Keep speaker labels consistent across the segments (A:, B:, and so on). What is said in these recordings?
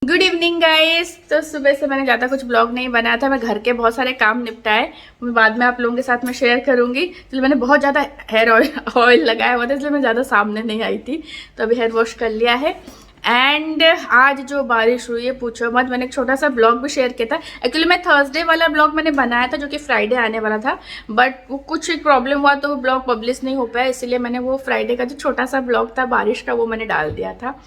A: Good evening guys. तो सुबह से मैंने ज़्यादा कुछ ब्लॉग नहीं बनाया था। मैं घर के बहुत सारे काम निपटाए, मैं बाद में आप लोगों के साथ में शेयर करूंगी। तो मैंने बहुत ज़्यादा हेयर ऑयल लगाया हुआ था, इसलिए मैं ज़्यादा सामने नहीं आई थी। तो अभी हेयर वॉश कर लिया है। एंड आज जो बारिश हुई है पूछो मत। मैंने एक छोटा सा ब्लॉग भी शेयर किया था। एक्चुअली मैं थर्सडे वाला ब्लॉग मैंने बनाया था जो कि फ्राइडे आने वाला था, बट वो कुछ एक प्रॉब्लम हुआ तो वो ब्लॉग पब्लिश नहीं हो पाया, इसलिए मैंने वो फ्राइडे का जो छोटा सा ब्लॉग था बारिश का वो मैंने डाल दिया था।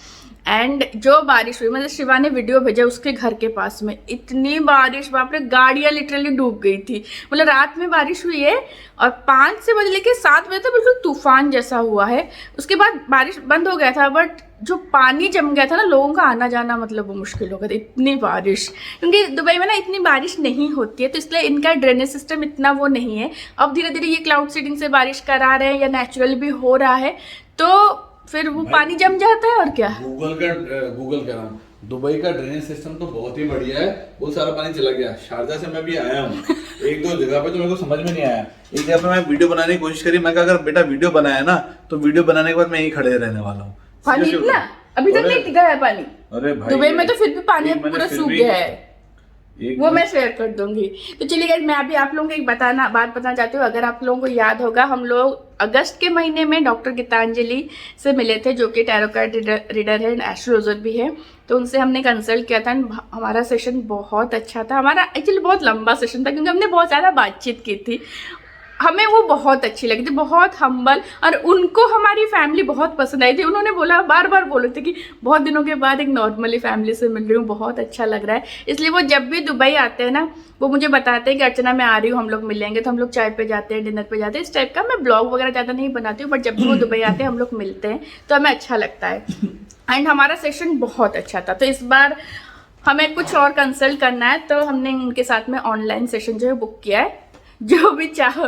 A: एंड जो बारिश हुई, मतलब शिवा ने वीडियो भेजा उसके घर के पास में, इतनी बारिश, बाप रे, गाड़ियां लिटरली डूब गई थी। मतलब रात में बारिश हुई है और 5 से बजे लेके 7 बजे तक बिल्कुल तूफान जैसा हुआ है। उसके बाद बारिश बंद हो गया था, बट जो पानी जम गया था ना, लोगों का आना जाना मतलब वो मुश्किल हो गया था, इतनी बारिश। क्योंकि दुबई में ना इतनी बारिश नहीं होती है, तो इसलिए इनका ड्रेनेज सिस्टम इतना वो नहीं है। अब धीरे धीरे ये क्लाउड सीडिंग से बारिश करा रहे हैं या नेचुरल भी हो रहा है, तो फिर वो पानी जम जाता है। और क्या
B: गूगल कह रहा हूँ, दुबई का ड्रेनेज सिस्टम तो बहुत ही बढ़िया है। वो सारा पानी चला गया। शारजा से मैं भी आया हूँ एक दो जगह पे, तो मेरे को समझ में नहीं आया। एक जगह पे मैं वीडियो बनाने की कोशिश करी, मैं कहा अगर बेटा वीडियो बनाया ना तो वीडियो बनाने के बाद मैं यहीं खड़े रहने वाला हूँ।
A: पानी इतना अभी तक नहीं टिका है पानी।
B: अरे भाई,
A: दुबई में तो फिर भी पानी पूरा सूख गया है, वो मैं शेयर कर दूंगी। तो चलिए गाइस, मैं अभी आप लोगों को एक बात बताना चाहती हूँ। अगर आप लोगों को याद होगा, हम लोग अगस्त के महीने में डॉक्टर गीतांजलि से मिले थे, जो कि टैरो कार्ड रीडर है, एस्ट्रोलॉजर भी है। तो उनसे हमने कंसल्ट किया था। हमारा सेशन बहुत अच्छा था। हमारा एक्चुअली बहुत लंबा सेशन था, क्योंकि हमने बहुत ज़्यादा बातचीत की थी। हमें वो बहुत अच्छी लगी थी, बहुत हम्बल, और उनको हमारी फैमिली बहुत पसंद आई थी। उन्होंने बोला, बार बार बोले थे कि बहुत दिनों के बाद एक नॉर्मली फैमिली से मिल रही हूँ, बहुत अच्छा लग रहा है। इसलिए वो जब भी दुबई आते हैं ना, वो मुझे बताते हैं कि अर्चना मैं आ रही हूँ, हम लोग मिलेंगे। तो हम लोग चाय पे जाते हैं, डिनर पे जाते हैं। इस टाइप का मैं ब्लॉग वगैरह ज़्यादा नहीं बनाती हूँ, बट जब भी वो दुबई आते हैं हम लोग मिलते हैं, तो हमें अच्छा लगता है। एंड हमारा सेशन बहुत अच्छा था। तो इस बार हमें कुछ और कंसल्ट करना है, तो हमने उनके साथ में ऑनलाइन सेशन जो है बुक किया है। जो भी चाहो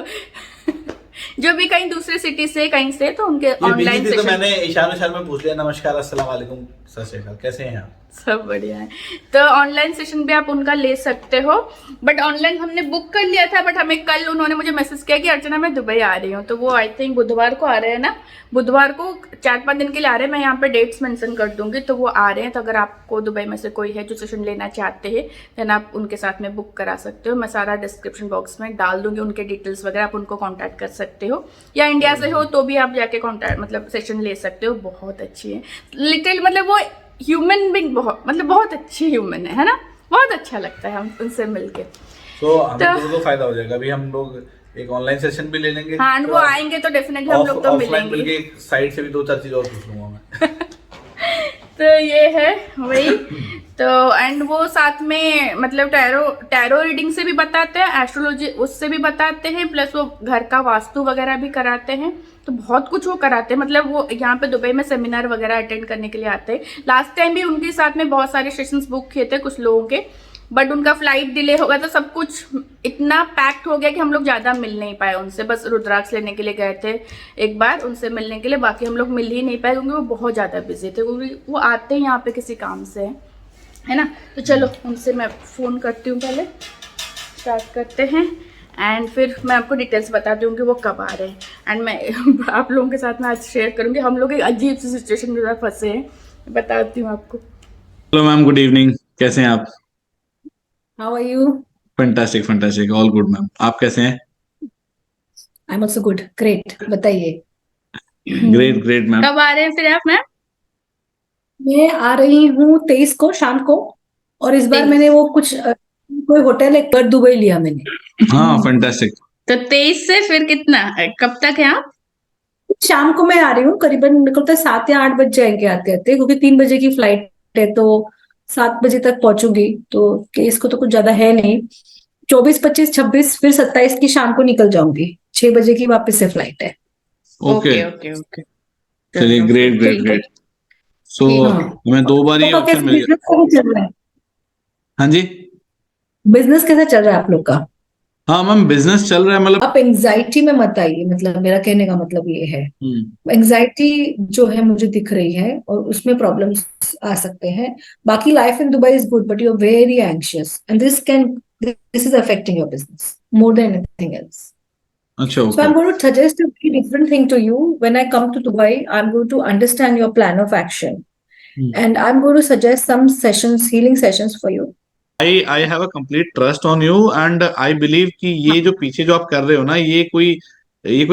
A: जो भी कहीं दूसरे सिटी से कहीं से, तो उनके ऑनलाइन सेशन।
B: तो मैंने इशारे में पूछ लिया, नमस्कार, अस्सलाम वालेकुम, सत श्री अकाल, कैसे हैं आप?
A: सब बढ़िया है। तो ऑनलाइन सेशन भी आप उनका ले सकते हो, बट ऑनलाइन हमने बुक कर लिया था। बट हमें कल उन्होंने मुझे मैसेज किया कि अर्चना मैं दुबई आ रही हूँ। तो वो आई थिंक बुधवार को आ रहे हैं ना, बुधवार को 4-5 दिन के लिए आ रहे हैं। मैं यहाँ पे डेट्स मेंशन कर दूंगी, तो वो आ रहे हैं। तो अगर आपको दुबई में से कोई है जो सेशन लेना चाहते हैं, देन आप उनके साथ में बुक करा सकते हो। मैं सारा डिस्क्रिप्शन बॉक्स में डाल दूंगी, उनके डिटेल्स वगैरह, आप उनको कॉन्टैक्ट कर सकते हो। या इंडिया से हो तो भी आप जाके कॉन्टैक्ट मतलब सेशन ले सकते हो। बहुत अच्छी है लिटिल, मतलब वो ह्यूमन बीइंग बहुत अच्छी ह्यूमन है ना। बहुत अच्छा लगता है हम उनसे मिलके।
B: तो हमें दोनों को फायदा हो जाएगा। अभी हम लोग एक ऑनलाइन सेशन भी ले लेंगे।
A: हाँ, वो आएंगे तो डेफिनेटली हम लोग तो मिलेंगे।
B: मिलके एक साइड से भी 2-4 चीज और पूछ लूंगा मैं।
A: तो ये है वही। तो एंड वो साथ में मतलब टैरो रीडिंग से भी बताते हैं, एस्ट्रोलॉजी उससे भी बताते हैं, प्लस वो घर का वास्तु वगैरह भी कराते हैं। तो बहुत कुछ वो कराते हैं। मतलब वो यहाँ पे दुबई में सेमिनार वगैरह अटेंड करने के लिए आते हैं। लास्ट टाइम भी उनके साथ में बहुत सारे सेशंस बुक किए थे कुछ लोगों के, बट उनका फ्लाइट डिले हो गया, तो सब कुछ इतना पैक्ड हो गया कि हम लोग ज़्यादा मिल नहीं पाए उनसे। बस रुद्राक्ष लेने के लिए गए थे एक बार उनसे मिलने के लिए, बाकी हम लोग मिल ही नहीं पाए, क्योंकि वो बहुत ज़्यादा बिजी थे। क्योंकि वो आते हैं यहाँ पे किसी काम से, है ना। तो चलो उनसे मैं फ़ोन करती हूँ, पहले स्टार्ट करते हैं। एंड फिर मैं आपको डिटेल्स बता दूँगी वो कब आ रहे हैं। एंड मैं आप लोगों के साथ में आज शेयर करूँगी। हम लोग एक अजीब सी सिचुएशन में फंसे हैं, बताती हूँ आपको।
B: हेलो मैम, गुड इवनिंग, कैसे हैं आप?
C: How are you?
B: Fantastic fantastic, all good ma'am. आप कैसे हैं?
C: I'm also good. Great. बताइए।
B: Great great ma'am.
A: कब आ रहे हैं फिर आप मैम?
C: मैं आ रही हूँ 23 को शाम को, और इस बार
A: 23
C: मैंने वो कुछ कोई होटल एक कर दुबई लिया मैंने।
B: हाँ, फंटास्टिक।
A: तो 23 से फिर कितना, कब तक है आप?
C: शाम को मैं आ रही हूँ, करीबन मेरे को लगता है 7 या 8 बज जाएंगे आते आते, क्योंकि 3 बजे की फ्लाइट है, तो 7 बजे तक पहुंचूंगी। तो केस को तो कुछ ज्यादा है नहीं। 24, 25, 26, फिर 27 की शाम को निकल जाऊंगी। 6 बजे की वापस से फ्लाइट है।
B: Okay
A: okay okay.
B: चलिए, ग्रेट ग्रेट
C: ठीक है।
B: ग्रेट। सो
C: हाँ,
B: हमें 2 बार ये
C: आपका
B: ऑप्शन
C: कैसे
B: मिल गया।
C: बिजनेस चल रहा है?
B: हाँ जी।
C: बिजनेस कैसा चल रहा है आप लोग का?
B: हाँ मैम, बिजनेस चल रहा है, मतलब।
C: आप एंजाइटी में मत आइए, मतलब मेरा कहने का मतलब ये है।
B: हम्म।
C: एंजाइटी जो है मुझे दिख रही है, और उसमें प्रॉब्लम्स आ सकते हैं। बाकी life in Dubai is good, but you are very anxious and this is affecting your business more than anything else.
B: अच्छा,
C: So
B: okay.
C: I'm going to suggest a very different thing to you. When I come to Dubai, I'm going to understand your plan of action. and I'm going to suggest some sessions, healing sessions for you.
B: I have a complete trust on you and I believe कि ये जो पीछे जो आप कर रहे हो ना, ये कोई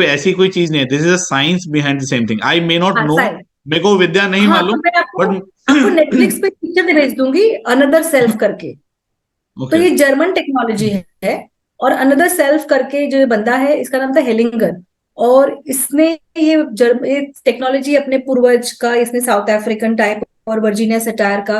B: ऐसी कोई चीज नहीं है. This is a science behind the same thing. I may not
C: हाँ,
B: नो,
C: साइंस.
B: मेरे को विद्या नहीं
C: हाँ, तो
B: मालूम,
C: मैं आपको
B: बट
C: नेटफ्लिक्स पे पिक्चर भेज दूंगी, अनदर सेल्फ करके. तो
B: ओके.
C: ये जर्मन टेक्नोलॉजी है. और अनदर सेल्फ करके जो ये बंदा है, इसका नाम था हेलिंगर. और इसने ये टेक्नोलॉजी अपने पूर्वज का, इसने साउथ अफ्रीकन टाइप और वर्जीनिया सटायर का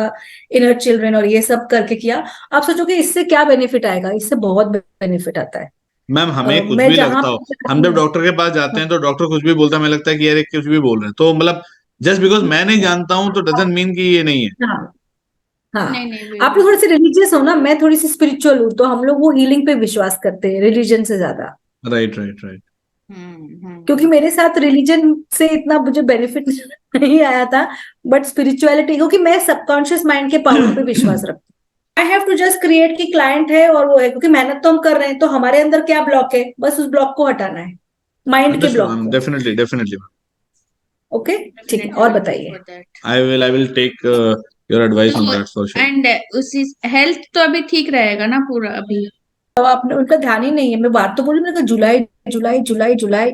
C: इनर चिल्ड्रन और ये सब करके किया. आप सोचो कि इससे क्या बेनिफिट आएगा. इससे बहुत बेनिफिट आता है.
B: मैम हमें कुछ
C: मैं
B: भी
C: जहां
B: लगता हो, हम जब डॉक्टर के पास जाते हैं तो डॉक्टर कुछ भी बोलता है, हमें लगता है कि यार ये कुछ भी बोल रहे हैं. तो मतलब जस्ट बिकॉज मैं नहीं जानता हूं तो डजंट मीन कि ये नहीं है.
C: हाँ, हाँ.
A: नहीं नहीं
C: आप लोग
A: बिल्कुल।
C: थोड़े से रिलीजियस हो ना, मैं थोड़ी सी स्पिरिचुअल हूँ, तो हम लोग वो हीलिंग पे विश्वास करते हैं रिलीजन से ज्यादा.
B: Right right right.
C: क्योंकि मेरे साथ रिलीजन से इतना मुझे बेनिफिट नहीं आया था, बट स्पिरिचुअलिटी, क्योंकि मैं सबकॉन्शियस माइंड के पावर पे विश्वास रखती हूँ. I have to just create कि क्लाइंट है और वो है, क्योंकि मेहनत तो हम कर रहे हैं, तो हमारे अंदर क्या ब्लॉक है, बस उस ब्लॉक को हटाना है, माइंड के
B: अंडरस्टूड
C: ब्लॉक
B: मैम,
C: को.
B: Definitely definitely.
C: ओके, ठीक है. और बताइए.
B: I will take your advice on that for sure.
A: And उसी हेल्थ तो अभी ठीक रहेगा ना पूरा अभी?
C: अब आपने, उनका ध्यान ही नहीं है. मैं बात तो बोली, मैंने कहा जुलाई जुलाई जुलाई जुलाई,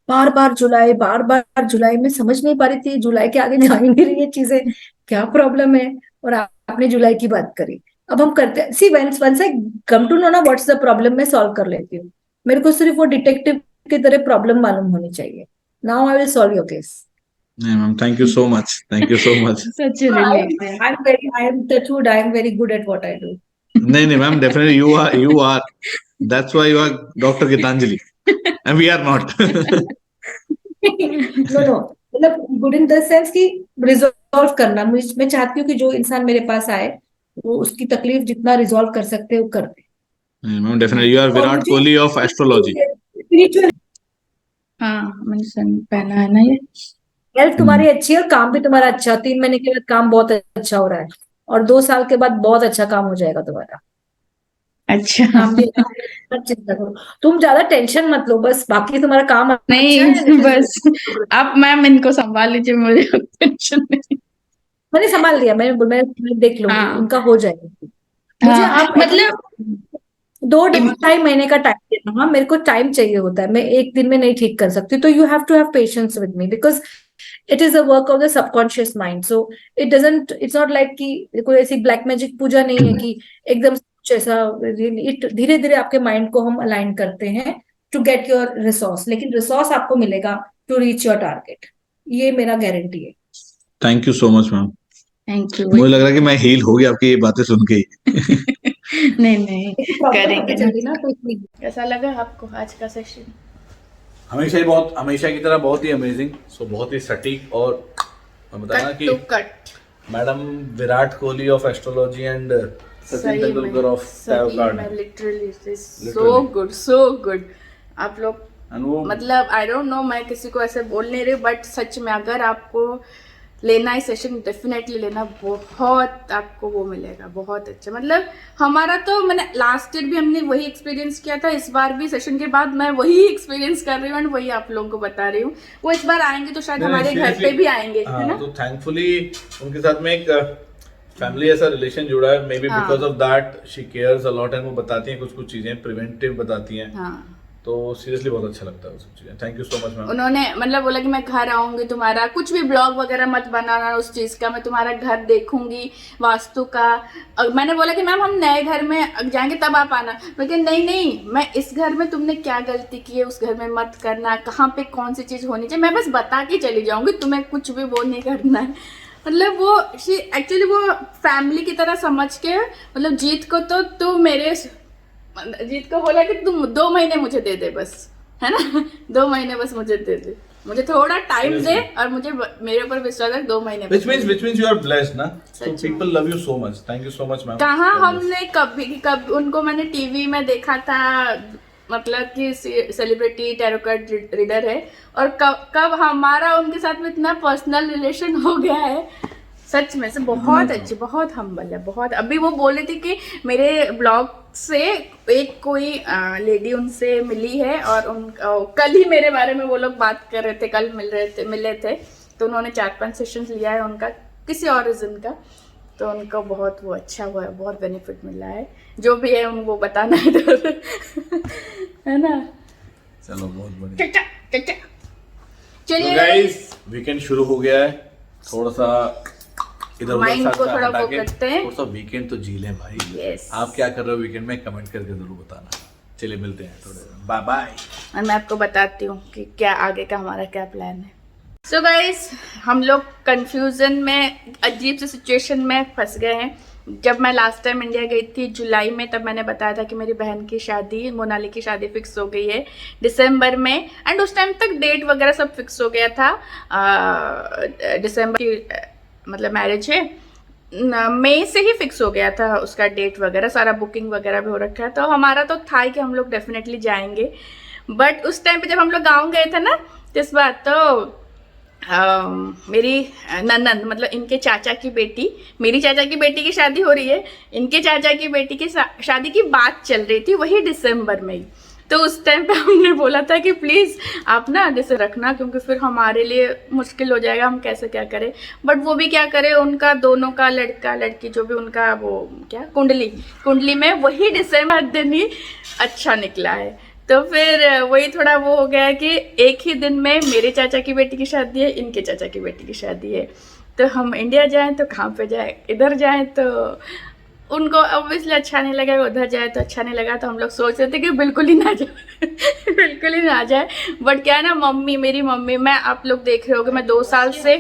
C: बार बार जुलाई, बार बार जुलाई. मैं समझ नहीं पा रही थी, जुलाई के आगे जा ही नहीं रही है चीजें, क्या प्रॉब्लम है. और आपने जुलाई की बात करी. अब हम करते हैं, see once I come to know ना व्हाट्स द प्रॉब्लम, मैं सॉल्व कर लेती हूँ. मेरे को सिर्फ वो डिटेक्टिव की तरह प्रॉब्लम मालूम होनी चाहिए. Now I will solve your case.
B: नहीं ma'am, thank you so much, thank you so much.
A: Such relief है।
C: I am touchwood, I am very good at what I do.
B: नहीं नहीं ma'am, definitely you are that's why you are doctor Geetanjali and we are not.
C: No no, मतलब good in the sense कि resolve करना. मैं चाहती हूँ कि जो इंसान मेरे पास आए, वो उसकी तकलीफ जितना रिजॉल्व कर सकते हैं वो कर दे.
B: मैम डेफिनेटली यू आर
C: और
B: विराट
C: मुझे
B: कोहली ऑफ एस्ट्रोलॉजी.
C: स्पिरिचुअल
A: हाँ मैंने सुन पहना है ना ये।
C: हेल्थ तुम्हारी अच्छी है और काम भी तुम्हारा अच्छा है. 3 महीने के बाद काम बहुत अच्छा हो रहा है, और 2 साल के बाद बहुत अच्छा काम हो जाएगा तुम्हारा.
A: अच्छा
C: काम भी अच्छा है, मत चिंता करो. तुम ज्यादा टेंशन मत लो, बस बाकी तुम्हारा काम अच्छा है.
A: नहीं बस आप मैम इनको संभाल लीजिए, मुझे टेंशन नहीं।
C: मैंने संभाल लिया. मैं देख लूंगी,
A: हाँ
C: उनका हो जाएगा. मुझे
A: हाँ
C: आप
A: मतलब
C: 2 ढाई महीने का टाइम देना. हाँ, मेरे को टाइम चाहिए होता है, मैं एक दिन में नहीं ठीक कर सकती. तो you have to have patience with me, because it is a work of the subconscious mind. So it's not like कि कोई ऐसी ब्लैक मैजिक पूजा नहीं है कि एकदम कुछ ऐसा. धीरे धीरे आपके माइंड को हम अलाइन करते हैं टू गेट योर रिसोर्स, लेकिन रिसोर्स आपको मिलेगा टू रीच योर टारगेट. ये मेरा गारंटी है.
B: Thank you so much ma'am.
A: Thank you.
B: मुझे लग रहा है कि मैं हील हो गया आपकी ये बातें सुन के ही.
A: नहीं नहीं
C: प्रॉब्लम
A: करेंगे
C: पता
A: ना।
C: चली ना, तो इसलिए.
A: कैसा लगा आपको आज का सेशन?
B: हमेशा ही बहुत, हमेशा की तरह बहुत ही अमेजिंग. सो बहुत ही सटीक. और मैं बताना
A: कट
B: कि
A: टू कट
B: madam Virat Kohli of astrology and Sachin Tendulkar of tarot card.
A: Literally so good so good. आप लोग
B: एंड वो
A: मतलब आई डोंट नो, मैं किसी को ऐसे बोल नहीं रही, बट सच में अगर आपको लेना है सेशन डेफिनेटली लेना. बहुत आपको वो मिलेगा, बहुत अच्छा. मतलब हमारा तो मैंने लास्ट ईयर भी हमने वही एक्सपीरियंस किया था, इस बार भी सेशन के बाद मैं वही एक्सपीरियंस कर रही हूँ और वही आप लोगों को बता रही हूँ. वो इस बार आएंगे तो शायद हमारे घर पे भी आएंगे, है ना?
B: तो थैंकफुली उनके साथ में एक फैमिली ऐसा रिलेशन जुड़ा है. May be because of that she cares a lot and वो बताती हैं कुछ कुछ चीजें, प्रिवेंटिव बताती हैं.
A: हाँ
B: तो सीरियसली बहुत अच्छा लगता है वो सब चीजें. Thank you so much ma'am.
A: उन्होंने मतलब बोला कि मैं घर आऊंगी, तुम्हारा कुछ भी ब्लॉग वगैरह मत बनाना उस चीज का, मैं तुम्हारा घर देखूंगी वास्तु का. और मैंने बोला कि मैम हम नए घर में जाएंगे तब आप आना. लेकिन नहीं नहीं, मैं इस घर में तुमने क्या गलती की है उस घर में मत करना, कहाँ पे कौन सी चीज होनी चाहिए मैं बस बता के चली जाऊंगी, तुम्हें कुछ भी वो नहीं करना है. मतलब वो एक्चुअली वो फैमिली की तरह समझ के, मतलब जीत को तो तू मेरे जीत को बोला कि तुम 2 महीने मुझे दे दे बस, है ना? 2 महीने बस मुझे दे दे, मुझे थोड़ा टाइम दे और मुझे मेरे ऊपर विश्वास है. 2 महीने
B: which means you are blessed ना. So
A: सच में.
B: people love you so much. Thank you so much ma'am.
A: कहाँ हमने कभी उनको मैंने टीवी में देखा था, मतलब कि सेलिब्रिटी टैरो कार्ड रीडर है, और कब हमारा उनके साथ में इतना पर्सनल रिलेशन हो गया है. सच में से बहुत अच्छी, बहुत हम्बल है, बहुत. अभी वो बोल रही थी कि मेरे ब्लॉग से एक कोई लेडी उनसे मिली है और कल ही मेरे बारे में वो लोग बात कर रहे थे, कल मिले थे. तो उन्होंने 4-5 सेशंस लिया है उनका. किसी और रीज़न का, तो उनको बहुत वो अच्छा हुआ है, बहुत बेनिफिट मिला है। जो भी है उनको बताना है है ना।
B: चलो बहुत बढ़िया।
A: चलिए
B: गाइस वीकेंड शुरू हो गया है, थोड़ा सा इधर
A: माइंड को थोड़ा
B: हटा
A: वो
B: के
A: करते हैं।
B: थोड़ा सा वीकेंड तो जी लें भाई।
A: Yes.
B: आप क्या कर रहे हो वीकेंड में, कमेंट करके जरूर बताना। चलिए मिलते हैं थोड़े, बाय बाय।
A: और मैं आपको बताती हूँ कि क्या आगे का हमारा क्या प्लान है। सो गाइस, हम लोग कंफ्यूजन में, अजीब सी सिचुएशन में फंस गए हैं। जब मैं लास्ट टाइम इंडिया गई थी जुलाई में, तब मैंने बताया था कि मेरी बहन की शादी, मोनाली की शादी फिक्स हो गई है दिसंबर में, एंड उस टाइम तक डेट वगैरह सब फिक्स हो गया था। दिसंबर की मतलब मैरिज है, मई से ही फिक्स हो गया था उसका डेट वगैरह, सारा बुकिंग वगैरह भी हो रखा है। तो हमारा तो था ही कि हम लोग डेफिनेटली जाएंगे। बट उस टाइम पे जब हम लोग गाँव गए थे ना, इस बार तो मेरी ननद, मतलब इनके चाचा की बेटी, मेरी चाचा की बेटी की शादी हो रही है, इनके चाचा की बेटी की शादी की बात चल रही थी, वही दिसंबर में ही। तो उस टाइम पे हमने बोला था कि प्लीज़ आप ना जैसे रखना, क्योंकि फिर हमारे लिए मुश्किल हो जाएगा, हम कैसे क्या करें। बट वो भी क्या करे, उनका दोनों का लड़का लड़की जो भी उनका वो क्या कुंडली में वही दिसंबर दिन ही अच्छा निकला है। तो फिर वही थोड़ा वो हो गया कि एक ही दिन में मेरे चाचा की बेटी की शादी है, इनके चाचा की बेटी की शादी है। तो हम इंडिया जाएं तो कहाँ पे जाएं, इधर जाएं तो उनको ऑब्वियसली अच्छा नहीं लगेगा, उधर जाए तो अच्छा नहीं लगा। तो हम लोग सोच रहे थे कि बिल्कुल ही ना जाए बिल्कुल ही ना जाए। बट क्या है ना, मेरी मम्मी, मैं, आप लोग देख रहे हो कि मैं 2 साल से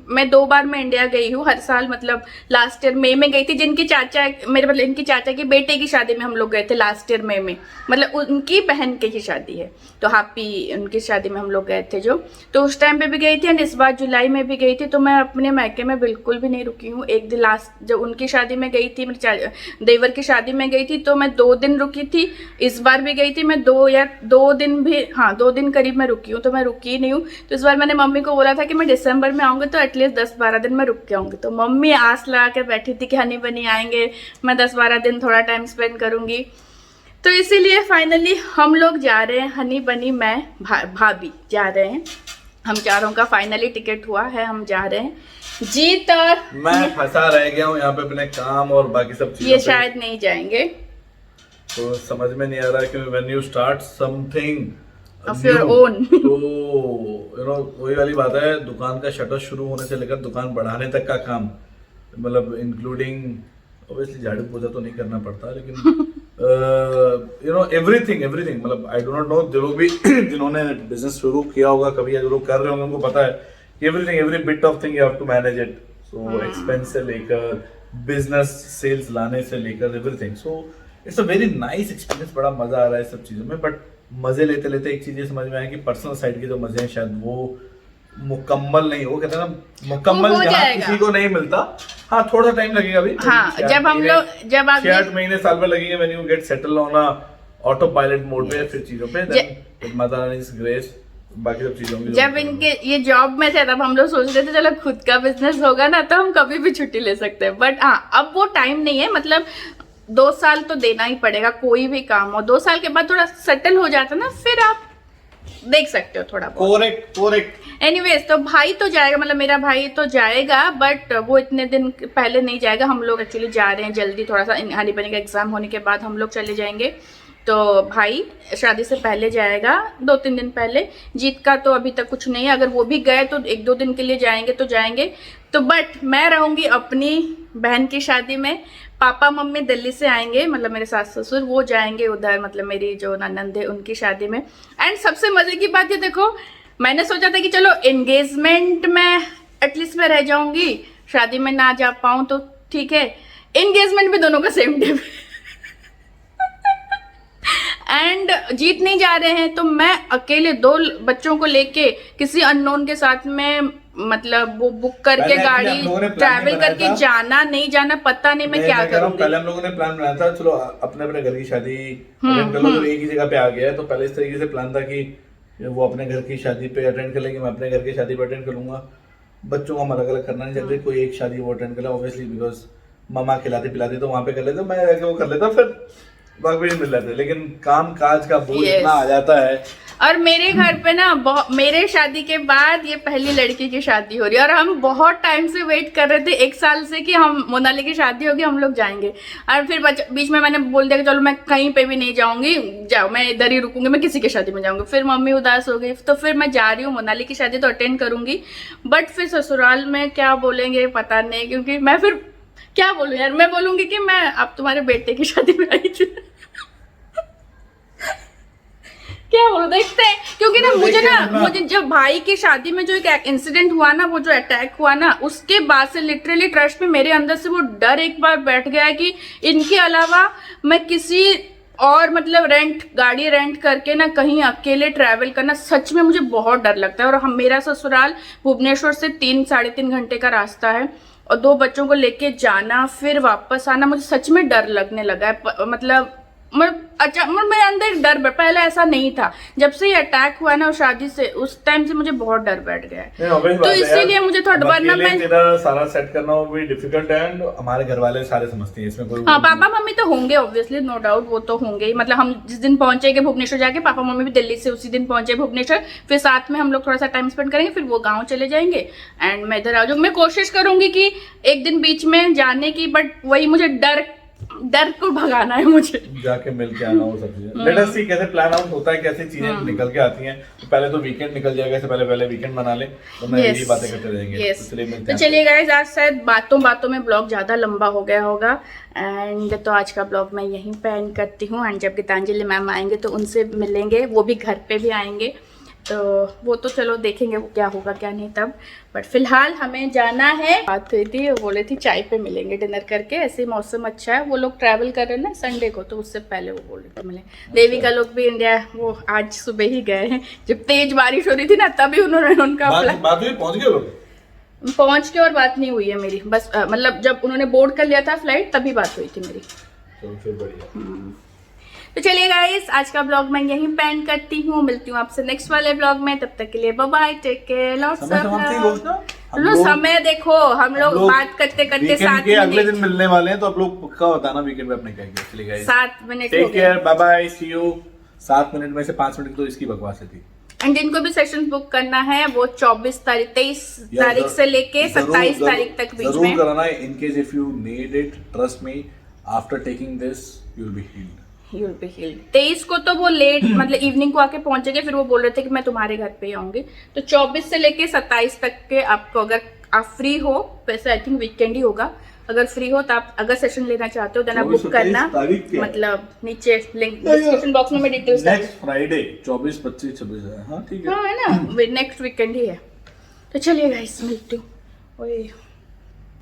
A: मैं 2 बार मैं इंडिया गई हूँ हर साल। मतलब लास्ट ईयर मई में गई थी, जिनकी चाचा मेरे मतलब इनकी चाचा की बेटे की शादी में हम लोग गए थे लास्ट ईयर मई में, मतलब उनकी बहन की ही शादी है, तो हैप्पी उनकी शादी में हम लोग गए थे जो। तो उस टाइम पे भी गई थी, एंड इस बार जुलाई में भी गई थी। तो मैं अपने मैके में बिल्कुल भी नहीं रुकी हूँ। एक दिन लास्ट जब उनकी शादी में गई थी, मेरे देवर की शादी में गई थी, तो मैं 2 दिन रुकी थी। इस बार भी गई थी मैं 2 दिन भी, हाँ 2 दिन करीब मैं रुकी हूँ, तो मैं रुकी ही नहीं हूँ। तो इस बार मैंने मम्मी को बोला था कि मैं दिसंबर में आऊँगी तो एटलीस्ट 10-12 दिन मैं रुक के आऊँगी। तो मम्मी आस लगा के बैठी थी कि हनी बनी आएंगे, मैं 10-12 दिन थोड़ा टाइम स्पेंड करूँगी। तो इसीलिए फाइनली हम लोग जा रहे हैं, हनी बनी, मैं, भाभी जा रहे हैं। हम चारों का फाइनली टिकट हुआ है, हम जा रहे हैं। जीत और
B: मैं फंसा रह गया हूँ यहाँ पे अपने काम और बाकी सब चीजों
A: ये
B: पे।
A: शायद नहीं जाएंगे,
B: तो समझ में नहीं आ रहा कि when you start something
A: of your own,
B: तो वही वाली बात है, दुकान का शटर शुरू होने से लेकर दुकान बढ़ाने तक का काम, मतलब इंक्लूडिंग ऑब्वियसली झाड़ू पोछा तो नहीं करना पड़ता, लेकिन एवरीथिंग मतलब आई डो नॉट नो, जो लोग भी जिन्होंने बिजनेस शुरू किया होगा कभी या जो लोग कर रहे होंगे उनको पता है everything, every bit of thing you have to manage it. So expense से लेकर बिजनेस सेल्स लाने से लेकर everything. So it's a very nice experience, बड़ा मजा आ रहा है सब चीजों में। बट मजे लेते लेते एक चीज ये समझ में आया कि पर्सनल साइड के जो मजे हैं शायद वो मुकम्मल नहीं, वो कहते हैं ना मुकम्मल जहाँ किसी को नहीं मिलता। हाँ थोड़ा टाइम लगेगा अभी,
A: हाँ जब हम लोग, जब आप
B: 6-8 महीने साल में लगेंगे when you get settle on auto pilot mode पे, फिर चीजों पे देन माता रानी's ग्रेस, बाकी सब चीजों की
A: जब इनके ये जॉब में थे तब हम लोग सोच रहे थे चलो खुद का बिजनेस होगा ना तो हम कभी भी छुट्टी ले सकते हैं। बट हाँ अब वो टाइम नहीं है, मतलब 2 साल तो देना ही पड़ेगा, कोई भी काम हो। 2 साल के बाद थोड़ा सेटल हो जाता ना, फिर आप देख सकते हो थोड़ा बहुत।
B: करेक्ट।
A: एनीवेज, तो भाई तो जाएगा, मतलब मेरा भाई तो जाएगा, बट वो इतने दिन पहले नहीं जाएगा। हम लोग एक्चुअली जा रहे हैं जल्दी, थोड़ा सा हनी बनी का एग्जाम होने के बाद हम लोग चले जाएंगे। तो भाई शादी से पहले जाएगा, 2-3 दिन पहले। जीत का तो अभी तक कुछ नहीं है, अगर वो भी गए तो 1-2 दिन के लिए जाएंगे तो जाएंगे। तो बट मैं रहूंगी अपनी बहन की शादी में, पापा मम्मी दिल्ली से आएंगे, मतलब मेरे सास ससुर वो जाएंगे उधर, मतलब मेरी जो ननद है उनकी शादी में। एंड सबसे मजे की बात ये देखो, मैंने सोचा था कि चलो एंगेजमेंट में एटलीस्ट मैं रह जाऊंगी, शादी में ना जा पाऊं तो ठीक है। एंगेजमेंट भी दोनों का सेम डे एंड जीत नहीं जा रहे हैं, तो मैं अकेले 2 बच्चों को लेके किसी अननोन के साथ में, मतलब वो बुक करके गाड़ी ट्रैवल करके जाना नहीं जाना पता नहीं मैं क्या करूंगी।
B: पहले हम लोगों ने प्लान बनाया था चलो अपने अपने घर की शादी अटेंड कर लो, तो एक ही जगह पे आ गया है। तो पहले इस तरीके से प्लान था कि वो अपने घर की शादी पे अटेंड कर लेंगे, मैं अपने घर की शादी पे अटेंड करूंगा। बच्चों को हम अलग अलग करना नहीं चाहते, कोई एक शादी वो अटेंड कर ले ऑब्वियसली, बिकॉज मामा खिलाते पिलाते तो वहां पे कर लेते, मैं जाके वो कर लेता। फिर वक्त भी नहीं मिल रहा था, लेकिन काम काज का बोझ
A: Yes.
B: इतना आ जाता है।
A: और मेरे घर पे ना मेरे शादी के बाद ये पहली लड़की की शादी हो रही है, और हम बहुत टाइम से वेट कर रहे थे, 1 साल से, कि हम मोनाली की शादी होगी, हम लोग जाएंगे। और फिर बीच में मैंने बोल दिया कि चलो मैं कहीं पे भी नहीं जाऊंगी, जाओ मैं इधर ही रुकूंगी, मैं किसी की शादी में जाऊंगी। फिर मम्मी उदास हो गई, तो फिर मैं जा रही हूँ मोनाली की शादी, तो अटेंड करूंगी, बट फिर ससुराल में क्या बोलेंगे पता नहीं, क्योंकि मैं फिर क्या बोलूँ यार, मैं बोलूंगी कि मैं अब तुम्हारे बेटे की शादी में आई थी। क्या बोलूं, देखते हैं, क्योंकि ना मुझे जब भाई की शादी में जो एक इंसिडेंट हुआ ना, वो जो अटैक हुआ ना, उसके बाद से लिटरली ट्रस्ट में मेरे अंदर से वो डर एक बार बैठ गया है कि इनके अलावा मैं किसी और मतलब गाड़ी रेंट करके ना कहीं अकेले ट्रैवल करना सच में मुझे बहुत डर लगता है। और मेरा ससुराल भुवनेश्वर से 3-3.5 घंटे का रास्ता है, और 2 बच्चों को लेके जाना फिर वापस आना, मुझे सच में डर लगने लगा है। मतलब मेरे अंदर एक डर, पहले ऐसा नहीं था, जब से ये अटैक हुआ ना शादी से, उस टाइम से मुझे बहुत डर बैठ गया है। तो इसीलिए मुझे थोड़ा, वरना मैं
B: तेरा सारा सेट करना वो भी डिफिकल्ट है, एंड हमारे घर वाले सारे समझते हैं इसमें कोई।
A: हाँ, पापा मम्मी तो होंगे ऑब्वियसली, नो डाउट, वो तो होंगे ही। मतलब हम जिस दिन पहुंचेंगे भुवनेश्वर जाके, पापा मम्मी भी दिल्ली से उसी दिन पहुंचे भुवनेश्वर, फिर साथ में हम लोग थोड़ा सा टाइम स्पेंड करेंगे, फिर वो गाँव चले जाएंगे, एंड मैं इधर आ जाऊंगी। मैं कोशिश करूंगी कि एक दिन बीच में जाने की, बट वही मुझे डर को भगाना है, मुझे
B: जाके मिल के आना, वो सब चीजें। लेट अस सी कैसे प्लान आउट होता है, कैसे चीजें निकल के आती हैं। तो पहले तो वीकेंड निकल जाएगा, इससे पहले वीकेंड बना ले, तो मैं यही बातें करते रहेंगे।
A: तो चलिए गाइस, आज शायद बातों में ब्लॉग ज्यादा लंबा हो गया होगा, एंड तो आज का ब्लॉग मैं यहीं पे एंड करती हूँ। एंड जब गीतांजलि मैम आएंगे तो उनसे मिलेंगे, वो भी घर पे भी आएंगे, तो वो तो चलो देखेंगे वो क्या होगा क्या नहीं तब। बट फिलहाल हमें जाना है। बात हुई थी, वो बोले थी चाय पे मिलेंगे डिनर करके, ऐसे ही मौसम अच्छा है, वो लोग ट्रैवल कर रहे हैं ना संडे को, तो उससे पहले वो बोले थे मिले। देविका लोग भी इंडिया, वो आज सुबह ही गए हैं, जब तेज बारिश हो रही थी ना, तभी उन्होंने उनका
B: बात हुई, पहुंच गए लोग।
A: पहुंच के और बात नहीं हुई है मेरी, बस मतलब जब उन्होंने बोर्ड कर लिया था फ्लाइट, तभी बात हुई थी मेरी।
B: तो फिर बढ़िया।
A: तो चलिए गाइस, आज का ब्लॉग मैं यहीं पे एंड करती हूँ, मिलती हूँ आपसे नेक्स्ट वाले ब्लॉग में, तब तक के लिए bye bye, take care, lots of love. समय देखो, हम लोग बात करते करते 7 मिनट,
B: अगले दिन मिलने वाले हैं, तो आप लोग पक्का बताना वीकेंड पे अपने क्या किया। चलिए guys,
A: 7 minute,
B: take care, bye bye, see you. 7 minute में से 5 मिनट तो इसकी बकवास थी।
A: एंड जिनको भी सेशन बुक करना है, वो 23 तारीख से लेके 27 तारीख तक बीच
B: जरूर
A: में
B: कराना है। In case if you need it, trust me, after taking this you will be healed.
A: 23 को तो वो लेट मतलब इवनिंग को आके पहुंचेंगे, फिर वो बोल रहे थे कि मैं तुम्हारे घर पे ही आऊंगी। तो 24 से लेके 27 तक के आपको, अगर आप फ्री हो, वैसे आई थिंक वीकेंड ही होगा, अगर फ्री हो तो आप अगर सेशन लेना चाहते हो देन आप बुक करना, मतलब नीचे लिंक डिस्क्रिप्शन बॉक्स में मैं डिटेल्स।
B: नेक्स्ट फ्राइडे 24, 25, 26 है। हाँ ठीक है,
A: हाँ है ना, नेक्स्ट वीकेंड ही है। तो चलिए गाइस, मिलती हूँ। ओए